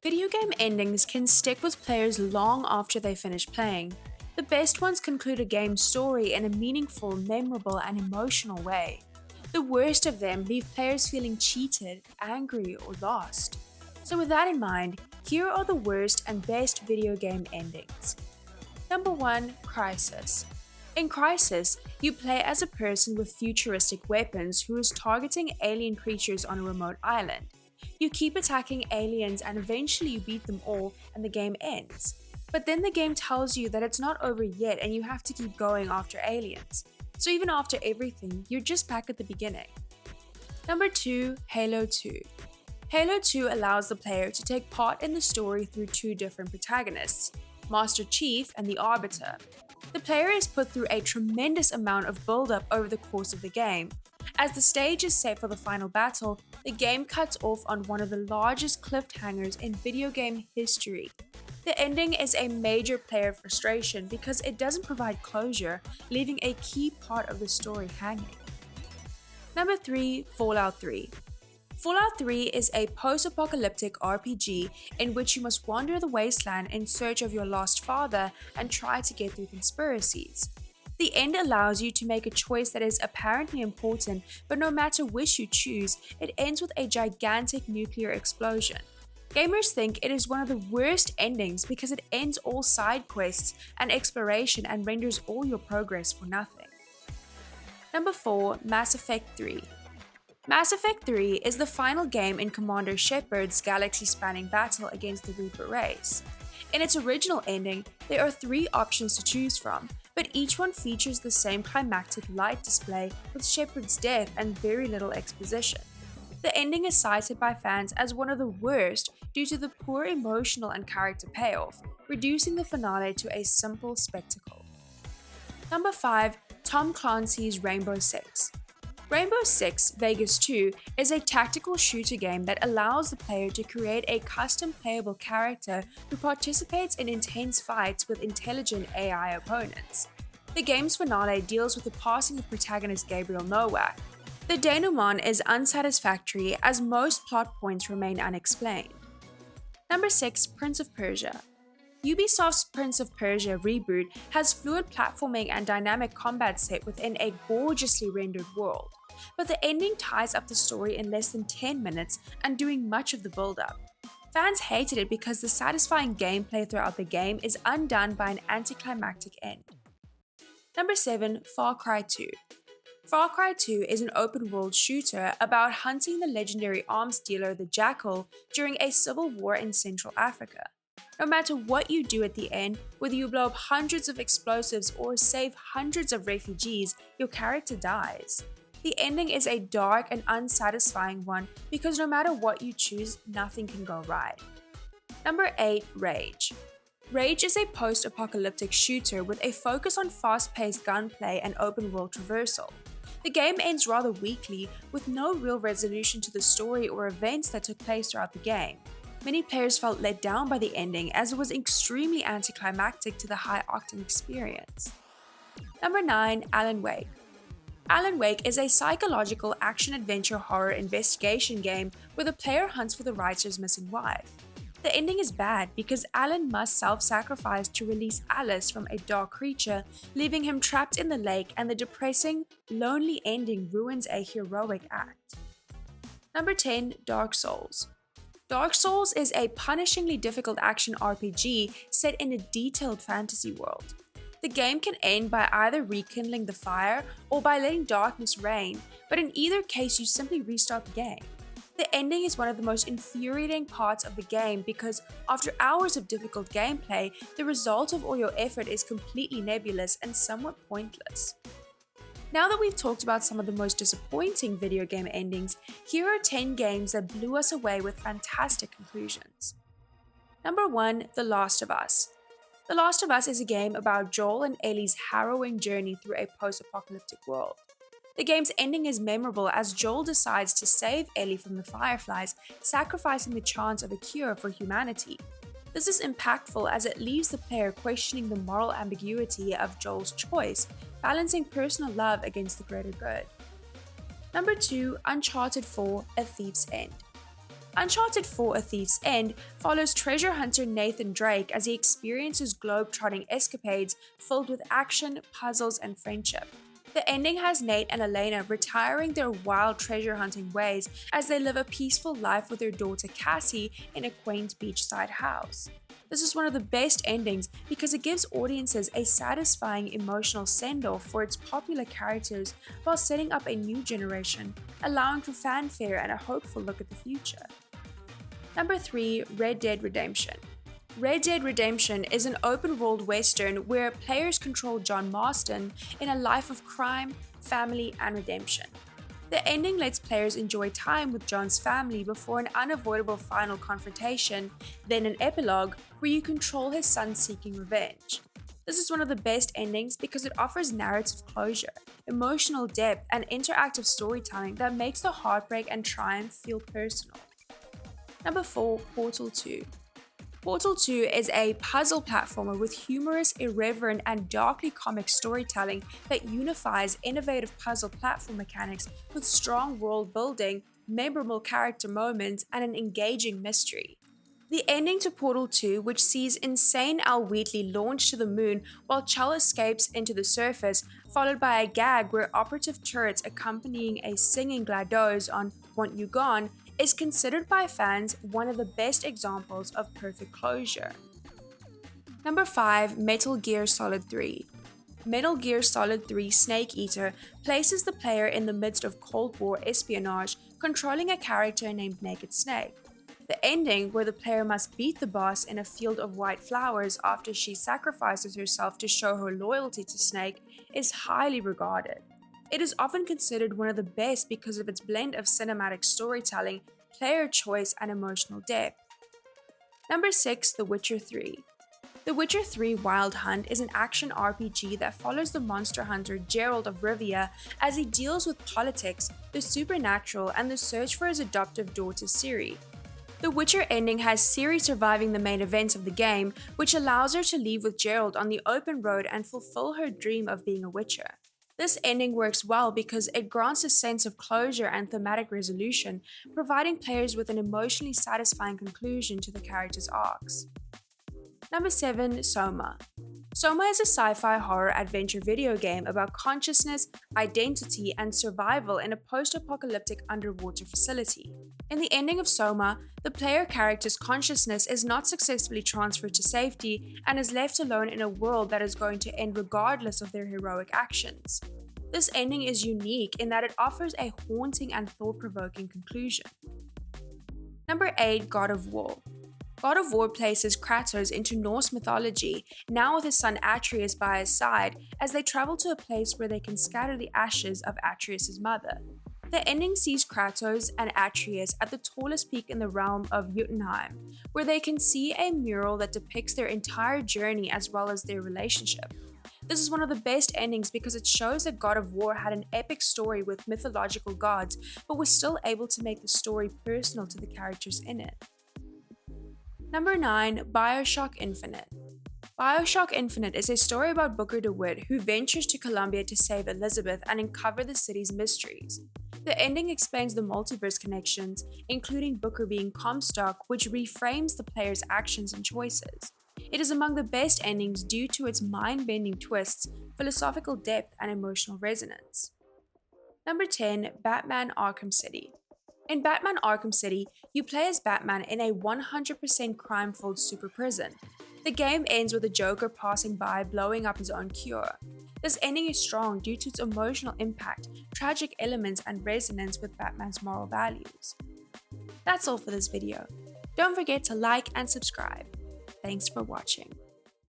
Video game endings can stick with players long after they finish playing. The best ones conclude a game's story in a meaningful, memorable, and emotional way. The worst of them leave players feeling cheated, angry, or lost. So, with that in mind, here are the worst and best video game endings. Number 1, Crisis. In Crisis, you play as a person with futuristic weapons who is targeting alien creatures on a remote island. You keep attacking aliens and eventually you beat them all and the game ends. But then the game tells you that it's not over yet and you have to keep going after aliens. So even after everything, you're just back at the beginning. Number 2, Halo 2. Halo 2 allows the player to take part in the story through two different protagonists, Master Chief and the Arbiter. The player is put through a tremendous amount of build-up over the course of the game. As the stage is set for the final battle, the game cuts off on one of the largest cliffhangers in video game history. The ending is a major player frustration because it doesn't provide closure, leaving a key part of the story hanging. Number 3, Fallout 3. Fallout 3 is a post-apocalyptic RPG in which you must wander the wasteland in search of your lost father and try to get through conspiracies. The end allows you to make a choice that is apparently important, but no matter which you choose, it ends with a gigantic nuclear explosion. Gamers think it is one of the worst endings because it ends all side quests and exploration and renders all your progress for nothing. Number 4, Mass Effect 3. Mass Effect 3 is the final game in Commander Shepard's galaxy-spanning battle against the Reaper race. In its original ending, there are 3 options to choose from, but each one features the same climactic light display with Shepard's death and very little exposition. The ending is cited by fans as one of the worst due to the poor emotional and character payoff, reducing the finale to a simple spectacle. Number 5, Tom Clancy's Rainbow Six. Rainbow Six Vegas 2 is a tactical shooter game that allows the player to create a custom playable character who participates in intense fights with intelligent AI opponents. The game's finale deals with the passing of protagonist Gabriel Nowak. The denouement is unsatisfactory as most plot points remain unexplained. Number 6, Prince of Persia. Ubisoft's Prince of Persia reboot has fluid platforming and dynamic combat set within a gorgeously rendered world, but the ending ties up the story in less than 10 minutes and doing much of the build-up. Fans hated it because the satisfying gameplay throughout the game is undone by an anticlimactic end. Number 7, Far Cry 2. Far Cry 2 is an open-world shooter about hunting the legendary arms dealer the Jackal during a civil war in Central Africa. No matter what you do at the end, whether you blow up hundreds of explosives or save hundreds of refugees, your character dies. The ending is a dark and unsatisfying one because no matter what you choose, nothing can go right. Number 8, Rage. Rage is a post-apocalyptic shooter with a focus on fast-paced gunplay and open-world traversal. The game ends rather weakly, with no real resolution to the story or events that took place throughout the game. Many players felt let down by the ending as it was extremely anticlimactic to the high-octane experience. Number 9, Alan Wake. Alan Wake is a psychological action-adventure horror investigation game where the player hunts for the writer's missing wife. The ending is bad because Alan must self-sacrifice to release Alice from a dark creature, leaving him trapped in the lake, and the depressing, lonely ending ruins a heroic act. Number 10, Dark Souls. Dark Souls is a punishingly difficult action RPG set in a detailed fantasy world. The game can end by either rekindling the fire or by letting darkness reign, but in either case you simply restart the game. The ending is one of the most infuriating parts of the game because after hours of difficult gameplay, the result of all your effort is completely nebulous and somewhat pointless. Now that we've talked about some of the most disappointing video game endings, here are 10 games that blew us away with fantastic conclusions. Number 1, The Last of Us. The Last of Us is a game about Joel and Ellie's harrowing journey through a post-apocalyptic world. The game's ending is memorable as Joel decides to save Ellie from the Fireflies, sacrificing the chance of a cure for humanity. This is impactful as it leaves the player questioning the moral ambiguity of Joel's choice, balancing personal love against the greater good. Number 2, Uncharted 4: A Thief's End. Uncharted 4: A Thief's End follows treasure hunter Nathan Drake as he experiences globe-trotting escapades filled with action, puzzles, and friendship. The ending has Nate and Elena retiring their wild treasure hunting ways as they live a peaceful life with their daughter Cassie in a quaint beachside house. This is one of the best endings because it gives audiences a satisfying emotional send-off for its popular characters while setting up a new generation, allowing for fanfare and a hopeful look at the future. Number 3. Red Dead Redemption. Red Dead Redemption is an open-world western where players control John Marston in a life of crime, family, and redemption. The ending lets players enjoy time with John's family before an unavoidable final confrontation, then an epilogue where you control his son seeking revenge. This is one of the best endings because it offers narrative closure, emotional depth, and interactive storytelling that makes the heartbreak and triumph feel personal. Number 4. Portal 2. Portal 2 is a puzzle platformer with humorous, irreverent, and darkly comic storytelling that unifies innovative puzzle platform mechanics with strong world building, memorable character moments, and an engaging mystery. The ending to Portal 2, which sees insane Al Wheatley launch to the moon while Chell escapes into the surface, followed by a gag where operative turrets accompanying a singing GLaDOS on Want You Gone, is considered by fans one of the best examples of perfect closure. Number 5. Metal Gear Solid 3. Metal Gear Solid 3 Snake Eater places the player in the midst of Cold War espionage, controlling a character named Naked Snake. The ending, where the player must beat the boss in a field of white flowers after she sacrifices herself to show her loyalty to Snake, is highly regarded. It is often considered one of the best because of its blend of cinematic storytelling, player choice, and emotional depth. Number 6. The Witcher 3. The Witcher 3 Wild Hunt is an action RPG that follows the monster hunter Geralt of Rivia as he deals with politics, the supernatural, and the search for his adoptive daughter Ciri. The Witcher ending has Ciri surviving the main events of the game, which allows her to leave with Geralt on the open road and fulfill her dream of being a Witcher. This ending works well because it grants a sense of closure and thematic resolution, providing players with an emotionally satisfying conclusion to the characters' arcs. Number 7. Soma. Soma is a sci-fi horror adventure video game about consciousness, identity, and survival in a post-apocalyptic underwater facility. In the ending of Soma, the player character's consciousness is not successfully transferred to safety and is left alone in a world that is going to end regardless of their heroic actions. This ending is unique in that it offers a haunting and thought-provoking conclusion. Number 8. God of War. God of War places Kratos into Norse mythology, now with his son Atreus by his side, as they travel to a place where they can scatter the ashes of Atreus' mother. The ending sees Kratos and Atreus at the tallest peak in the realm of Jotunheim, where they can see a mural that depicts their entire journey as well as their relationship. This is one of the best endings because it shows that God of War had an epic story with mythological gods, but was still able to make the story personal to the characters in it. Number 9. BioShock Infinite. BioShock Infinite is a story about Booker DeWitt who ventures to Columbia to save Elizabeth and uncover the city's mysteries. The ending explains the multiverse connections, including Booker being Comstock, which reframes the player's actions and choices. It is among the best endings due to its mind-bending twists, philosophical depth, and emotional resonance. Number 10. Batman Arkham City. In Batman Arkham City, you play as Batman in a 100% crime-filled super prison. The game ends with the Joker passing by, blowing up his own cure. This ending is strong due to its emotional impact, tragic elements, and resonance with Batman's moral values. That's all for this video. Don't forget to like and subscribe. Thanks for watching.